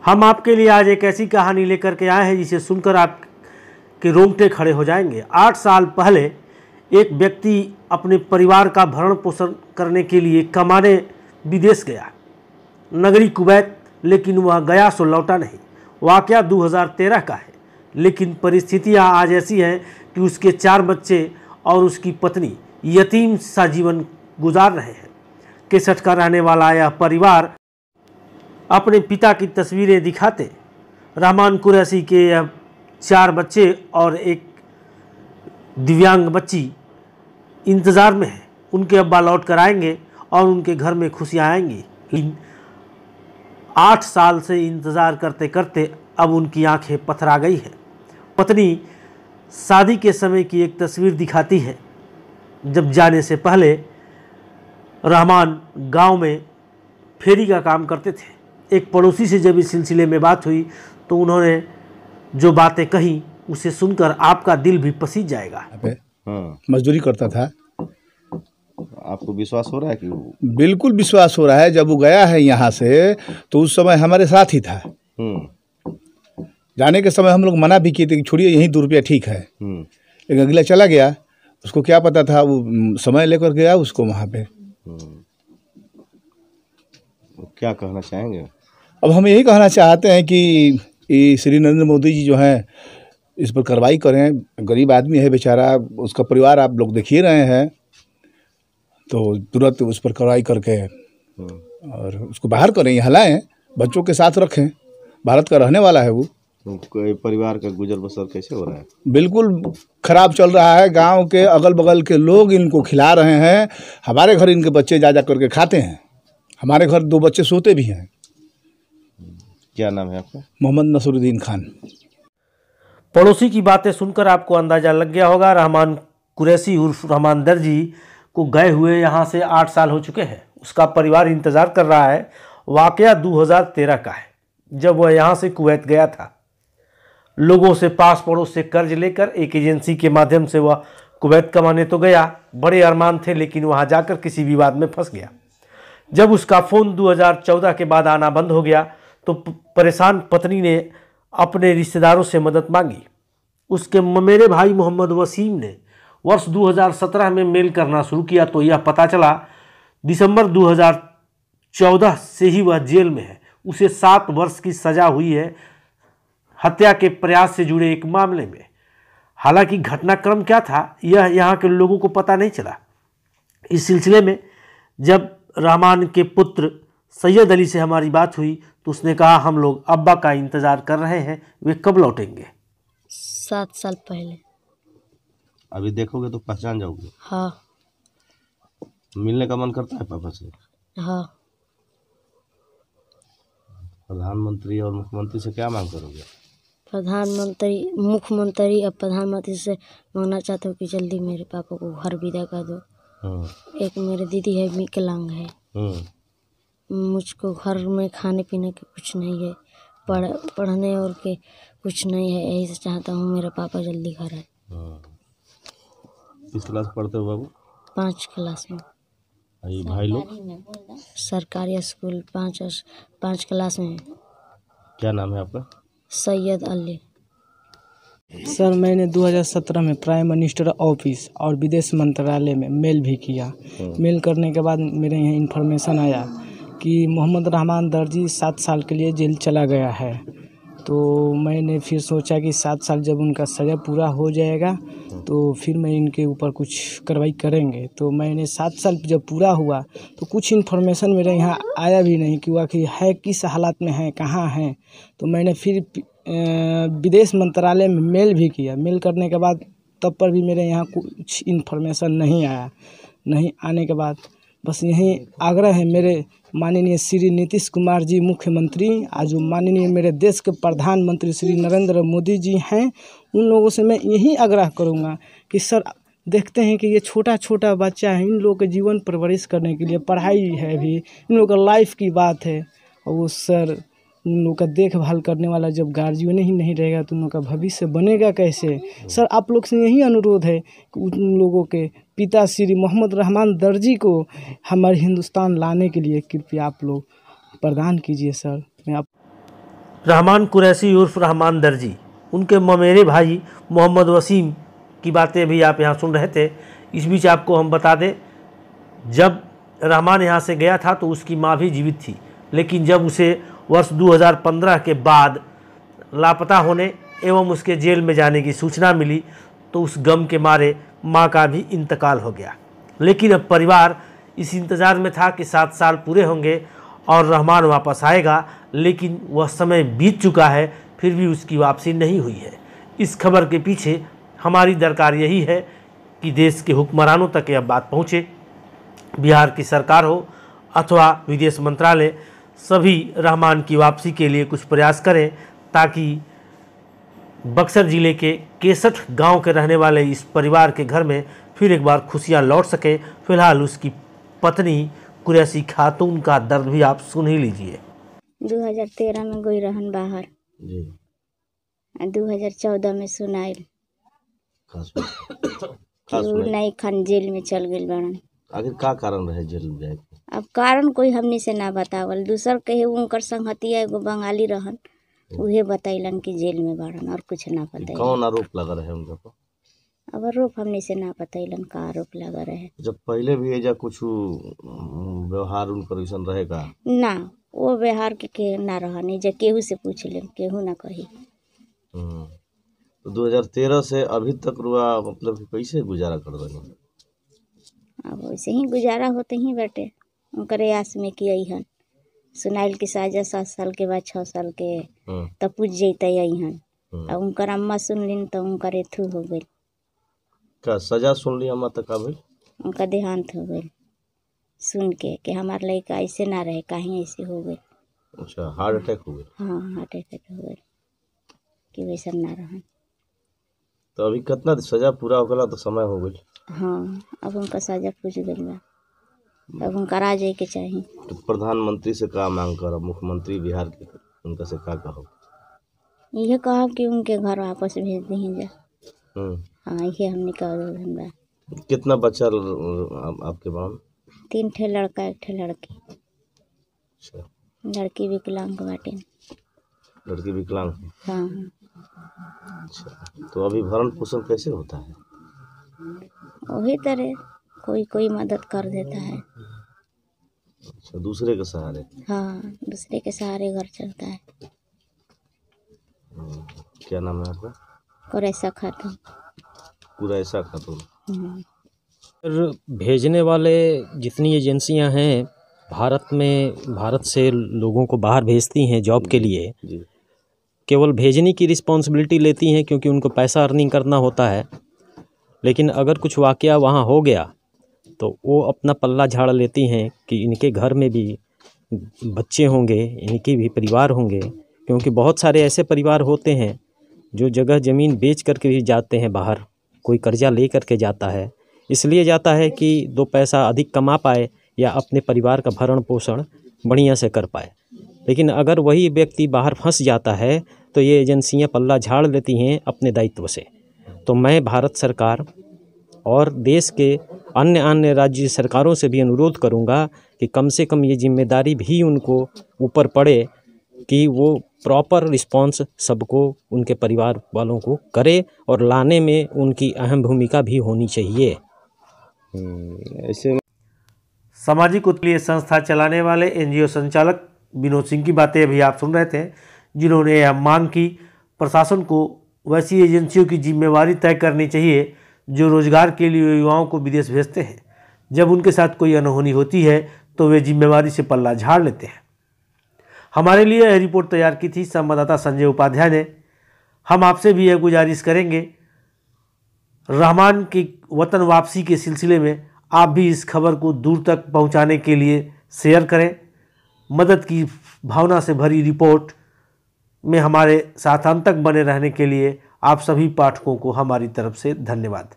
हम आपके लिए आज एक ऐसी कहानी लेकर के आए हैं जिसे सुनकर आपके रोंगटे खड़े हो जाएंगे। 8 साल पहले एक व्यक्ति अपने परिवार का भरण पोषण करने के लिए कमाने विदेश गया, नगरी कुवैत, लेकिन वह गया सो लौटा नहीं। वाकया 2013 का है, लेकिन परिस्थितियां आज ऐसी हैं कि उसके 4 बच्चे और उसकी पत्नी यतीम सा जीवन गुजार रहे हैं। केसठ का रहने वाला यह परिवार अपने पिता की तस्वीरें दिखाते रहमान कुरैशी के यह 4 बच्चे और एक दिव्यांग बच्ची इंतज़ार में है। उनके अब्बा लौट कर आएंगे और उनके घर में खुशियाँ आएंगी। लेकिन 8 साल से इंतज़ार करते करते अब उनकी आंखें पथरा गई है। पत्नी शादी के समय की एक तस्वीर दिखाती है, जब जाने से पहले रहमान गांव में फेरी का काम करते थे। एक पड़ोसी से जब इस सिलसिले में बात हुई तो उन्होंने जो बातें कही उसे सुनकर आपका दिल भी पसीज जाएगा। मजदूरी करता था। आपको विश्वास हो रहा है कि बिल्कुल विश्वास हो रहा है। जब वो गया है यहाँ से तो उस समय हमारे साथ ही था। जाने के समय हम लोग मना भी किए थे कि छोड़िए, यहीं 2 रुपया ठीक है, लेकिन अगला चला गया। उसको क्या पता था, वो समय लेकर गया उसको वहाँ पे। क्या कहना चाहेंगे? अब हम यही कहना चाहते हैं कि श्री नरेंद्र मोदी जी जो हैं इस पर कार्रवाई करें। गरीब आदमी है बेचारा, उसका परिवार आप लोग देख ही रहे हैं, तो तुरंत उस पर कार्रवाई करके और उसको बाहर करें, यहाँ लाएँ, बच्चों के साथ रखें। भारत का रहने वाला है वो। कोई परिवार का गुजर बसर कैसे हो रहा है? बिल्कुल खराब चल रहा है। गांव के अगल बगल के लोग इनको खिला रहे हैं। हमारे घर इनके बच्चे जा करके खाते हैं। हमारे घर 2 बच्चे सोते भी हैं। क्या नाम है आपका? मोहम्मद नसरुद्दीन खान। पड़ोसी की बातें सुनकर आपको अंदाजा लग गया होगा, रहमान कुरैशी उर्फ रहमान दर्जी को गए हुए यहाँ से 8 साल हो चुके हैं। उसका परिवार इंतज़ार कर रहा है। वाकया 2013 का है, जब वह यहाँ से कुवैत गया था। लोगों से, पास पड़ोस से कर्ज लेकर एक एजेंसी के माध्यम से वह कुवैत कमाने तो गया। बड़े अरमान थे, लेकिन वहाँ जाकर किसी विवाद में फंस गया। जब उसका फ़ोन 2014 के बाद आना बंद हो गया तो परेशान पत्नी ने अपने रिश्तेदारों से मदद मांगी। उसके मेरे भाई मोहम्मद वसीम ने वर्ष 2017 में मेल करना शुरू किया तो यह पता चला दिसंबर 2014 से ही वह जेल में है। उसे 7 वर्ष की सज़ा हुई है हत्या के प्रयास से जुड़े एक मामले में। हालांकि घटनाक्रम क्या था यह यहाँ के लोगों को पता नहीं चला। इस सिलसिले में जब रहमान के पुत्र सैयद अली से हमारी बात हुई तो उसने कहा, हम लोग अब्बा का इंतज़ार कर रहे हैं, वे कब लौटेंगे? 7 साल पहले। अभी देखोगे तो पहचान जाओगे? हाँ। मिलने का मन करता है पापा से? हाँ। प्रधानमंत्री और मुख्यमंत्री से क्या मांग करोगे? मुख्यमंत्री और प्रधानमंत्री से मांगना चाहता हूँ कि जल्दी मेरे पापा को घर विदा कर दो। एक मेरी दीदी है, विकलांग है। मुझको घर में खाने पीने के कुछ नहीं है, पढ़ने और के कुछ नहीं है। यही से चाहता हूँ मेरा पापा जल्दी घर आए। किस क्लास पढ़ते हो बाबू? 5 क्लास में। ये भाई लोग? सरकारी स्कूल 5 क्लास में। क्या नाम है आपका? सैयद अली। सर, मैंने 2017 में प्राइम मिनिस्टर ऑफिस और विदेश मंत्रालय में मेल भी किया। मेल करने के बाद मेरे यहाँ इन्फॉर्मेशन आया कि मोहम्मद रहमान दर्जी 7 साल के लिए जेल चला गया है। तो मैंने फिर सोचा कि 7 साल जब उनका सज़ा पूरा हो जाएगा तो फिर मैं इनके ऊपर कुछ कार्रवाई करेंगे। तो मैंने 7 साल जब पूरा हुआ तो कुछ इन्फॉर्मेशन मेरे यहाँ आया भी नहीं कि वह है किस हालात में है, कहाँ हैं। तो मैंने फिर विदेश मंत्रालय में मेल भी किया। मेल करने के बाद तब पर भी मेरे यहाँ कुछ इन्फॉर्मेशन नहीं आया। नहीं आने के बाद बस यही आग्रह है मेरे माननीय श्री नीतीश कुमार जी मुख्यमंत्री, आज जो माननीय मेरे देश के प्रधानमंत्री श्री नरेंद्र मोदी जी हैं, उन लोगों से मैं यही आग्रह करूंगा कि सर, देखते हैं कि ये छोटा छोटा बच्चा है, इन लोगों के जीवन परवरिश करने के लिए पढ़ाई है भी, इन लोगों का लाइफ की बात है। और वो सर, उन लोगों का देखभाल करने वाला जब गार्जियन ही नहीं रहेगा तो उन लोगों का भविष्य बनेगा कैसे? सर, आप लोग से यही अनुरोध है कि उन लोगों के पिता श्री मोहम्मद रहमान दर्जी को हमारे हिंदुस्तान लाने के लिए कृपया आप लोग प्रदान कीजिए। सर, मैं आप रहमान कुरैशी उर्फ रहमान दर्जी, उनके ममेरे भाई मोहम्मद वसीम की बातें भी आप यहाँ सुन रहे थे। इस बीच आपको हम बता दें, जब रहमान यहाँ से गया था तो उसकी माँ भी जीवित थी, लेकिन जब उसे वर्ष 2015 के बाद लापता होने एवं उसके जेल में जाने की सूचना मिली तो उस गम के मारे माँ का भी इंतकाल हो गया। लेकिन अब परिवार इस इंतज़ार में था कि 7 साल पूरे होंगे और रहमान वापस आएगा, लेकिन वह समय बीत चुका है, फिर भी उसकी वापसी नहीं हुई है। इस खबर के पीछे हमारी दरकार यही है कि देश के हुक्मरानों तक यह बात पहुँचे, बिहार की सरकार हो अथवा विदेश मंत्रालय, सभी रहमान की वापसी के लिए कुछ प्रयास करें ताकि बक्सर जिले के 61 गांव के रहने वाले इस परिवार के घर में फिर एक बार खुशियां लौट सके। फिलहाल उसकी पत्नी कुरैशी खातून का दर्द भी आप सुन ही लीजिए। 2013 में गई रहन बाहर जी। 2014 में सुनाइल खास नहीं खान जेल में चल गई बड़न। आखिर का कारण रहे जेल में जाए? अब कारण कोई हमने से ना बतावल, दूसर कहे उनकर संगतिया एगो बंगाली रहन, उहे बतैलन कि जेल में बाड़न, और कुछ ना बतैलन। कौन आरोप लगा रहे उनके पर? अब आरोप हमने से ना बतैलन का आरोप लगा रहे। जब पहले भी एजा कुछ व्यवहार उनकर ऐसा रहेगा ना, वो व्यवहार के ना रहनी, जब केहू से पूछ ले केहू ना कही। तो 2013 से अभी तक रुआ मतलब कैसे गुजारा कर रहे? अब वैसे ही गुजारा होते ही बैठे, उनकर आस में कि अहन सुनाइल की साजा 7 साल के बाद 6 साल के तब पूछ जैते अहन। अब उनकर अम्मा सुन लिन तो उनकर एथू हो गई। का सजा सुन ली अम्मा तक? आवे उनका देहांत हो गई सुन के कि हमार लड़का ऐसे ना रहे, कहीं ऐसे हो गई। अच्छा, हार्ट अटैक हो गया? हाँ, हार्ट अटैक हो गई कि वैसा ना रहा। तो अभी कितना सजा पूरा हो गया? तो समय हो गई। हाँ, अब उनका सजा पूछ गई बा, अब उनका आ जाए के चाहिए। तो प्रधानमंत्री से का मांग करब? मुख्यमंत्री बिहार के उनका से का कहो? ये कहा कि उनके घर वापस भेज दी जा। हाँ, ये हमने कहा। कितना बच्चा आपके बाम? 3 ठे लड़का 1 ठे लड़की। अच्छा, लड़की विकलांग बाटे। लड़की विकलांग? हाँ। अच्छा, तो अभी भरण पोषण कैसे होता है? वही तरह कोई मदद कर देता है। अच्छा, दूसरे के सहारे? हाँ, दूसरे के सहारे घर चलता है। क्या नाम है आपका? कुरैशी खातून। कुरैशी खातून। भेजने वाले जितनी एजेंसियां हैं भारत से लोगों को बाहर भेजती हैं जॉब के लिए, केवल भेजने की रिस्पॉन्सिबिलिटी लेती हैं क्योंकि उनको पैसा अर्निंग करना होता है। लेकिन अगर कुछ वाकया वहाँ हो गया तो वो अपना पल्ला झाड़ लेती हैं कि इनके घर में भी बच्चे होंगे, इनके भी परिवार होंगे, क्योंकि बहुत सारे ऐसे परिवार होते हैं जो जगह ज़मीन बेच करके भी जाते हैं बाहर, कोई कर्जा ले करके जाता है, इसलिए जाता है कि 2 पैसा अधिक कमा पाए या अपने परिवार का भरण पोषण बढ़िया से कर पाए। लेकिन अगर वही व्यक्ति बाहर फंस जाता है तो ये एजेंसियां पल्ला झाड़ लेती हैं अपने दायित्व से। तो मैं भारत सरकार और देश के अन्य राज्य सरकारों से भी अनुरोध करूंगा कि कम से कम ये जिम्मेदारी भी उनको ऊपर पड़े कि वो प्रॉपर रिस्पॉन्स सबको, उनके परिवार वालों को करे, और लाने में उनकी अहम भूमिका भी होनी चाहिए। ऐसे सामाजिक उत्पीड़न संस्था चलाने वाले एनजीओ संचालक विनोद सिंह की बातें अभी आप सुन रहे थे, जिन्होंने यह मांग की प्रशासन को वैसी एजेंसियों की जिम्मेवारी तय करनी चाहिए जो रोजगार के लिए युवाओं को विदेश भेजते हैं। जब उनके साथ कोई अनहोनी होती है तो वे जिम्मेवारी से पल्ला झाड़ लेते हैं। हमारे लिए यह रिपोर्ट तैयार की थी संवाददाता संजय उपाध्याय ने। हम आपसे भी यह गुजारिश करेंगे, रहमान की वतन वापसी के सिलसिले में आप भी इस खबर को दूर तक पहुंचाने के लिए शेयर करें। मदद की भावना से भरी रिपोर्ट में हमारे साथ अंत तक बने रहने के लिए आप सभी पाठकों को हमारी तरफ से धन्यवाद।